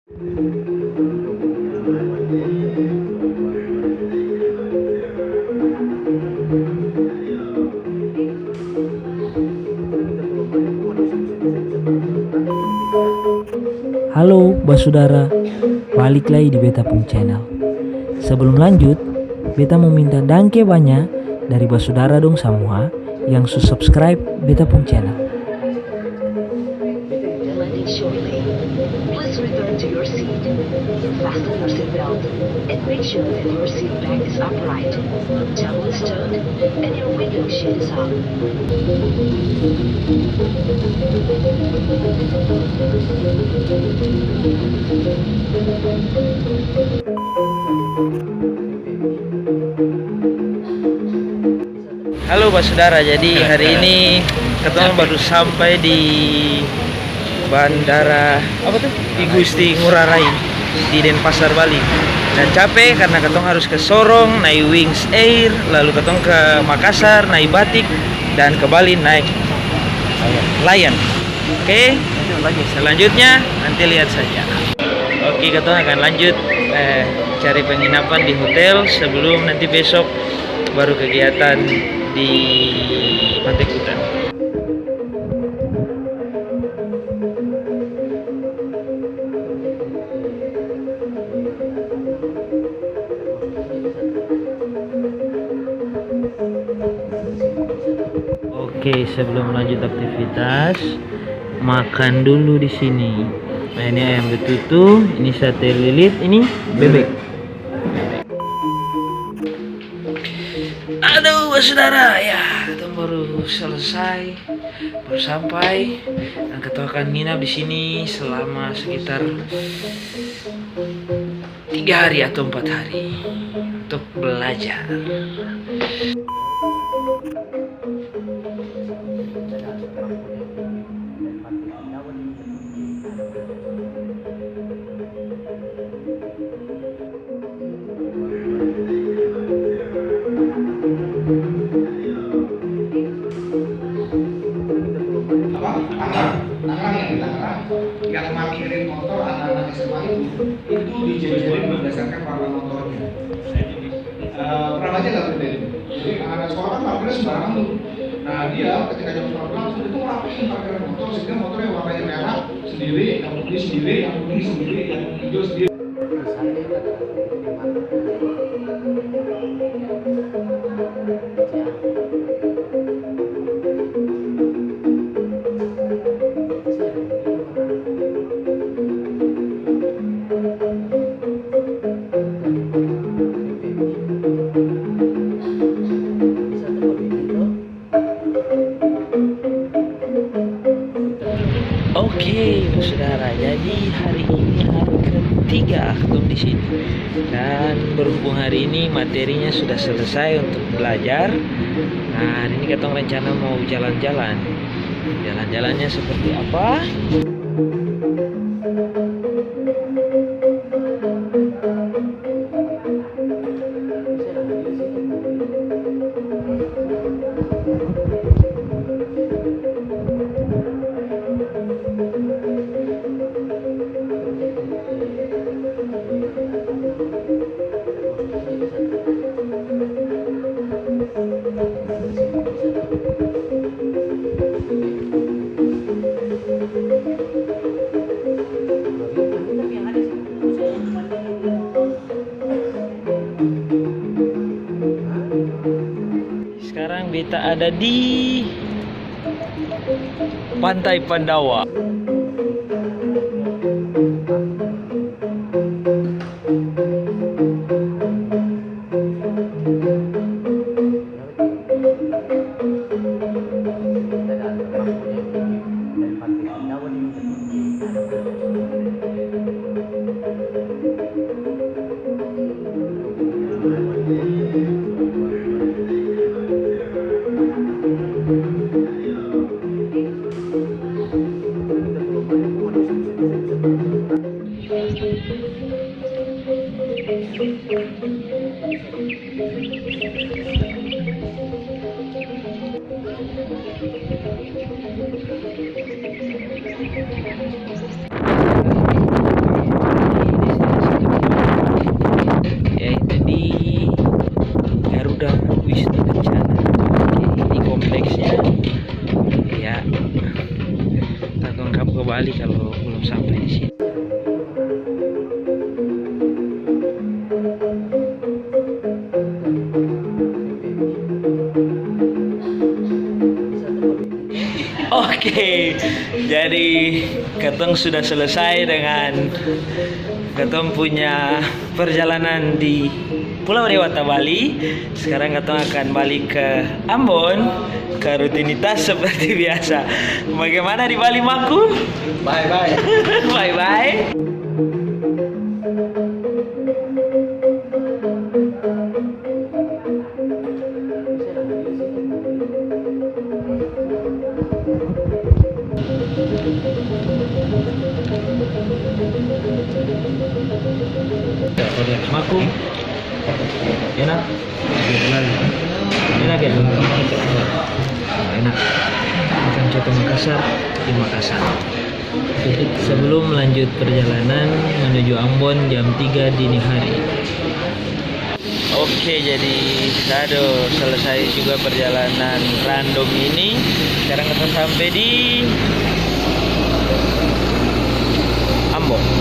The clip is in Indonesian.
Halo Basudara, balik lagi di Beta Pung Channel. Sebelum lanjut, Beta mau minta dangke banyak dari Basudara dong semua yang subscribe Beta Pung Channel. Landing shortly. Please return to your seat. Fasten your seatbelt and make sure that your seat back is upright, towel is stowed, and your window shade is up. Halo Basudara, jadi hari ini ketemu baru sampai di Bandara I Gusti Ngurah Rai di Denpasar, Bali. Dan capek karena ketong harus ke Sorong naik Wings Air, lalu ketong ke Makassar naik Batik, dan ke Bali naik Lion. Oke, selanjutnya nanti lihat saja. Oke, ketong akan lanjut cari penginapan di hotel sebelum nanti besok baru kegiatan di Pantai Kuta. Oke, sebelum lanjut aktivitas, makan dulu di sini. Nah, ini ayam betutu, ini sate lilit, ini bebek. Aduh, Saudara, ya, kita baru selesai, baru sampai, dan kita akan nginap di sini selama sekitar 3 hari atau 4 hari untuk belajar. Yang markirin motor anak-anak SMA itu dijadiin berdasarkan warna motornya. Pernah baca nggak berita itu? Jadi anak sekolah kan parkirnya sembarangan tuh. Nah dia ketika jam sekolah pulang itu rapiin parkiran motor sehingga motor yang warnanya merah sendiri, yang putih sendiri, yang kuning sendiri, yang hijau sendiri. Oke, Saudara, jadi hari ini hari ketiga aku di sini. Dan berhubung hari ini materinya sudah selesai untuk belajar. Nah, ini kita rencana mau jalan-jalan. Jalan-jalannya seperti apa? Sekarang beta ada di Pantai Pandawa. Oke, jadi ketong sudah selesai dengan ketong punya perjalanan di Pulau Dewata Bali. Sekarang ketong akan balik ke Ambon, ke rutinitas seperti biasa. Bagaimana di Bali, Maku? Bye bye. Bye bye. Maku, enak, enak ya, enak. Makan coto Makassar di Makassar. Sebelum lanjut perjalanan menuju Ambon jam 3 dini hari. Oke, jadi aduh, selesai juga perjalanan random ini. Sekarang kita sampai di Ambon.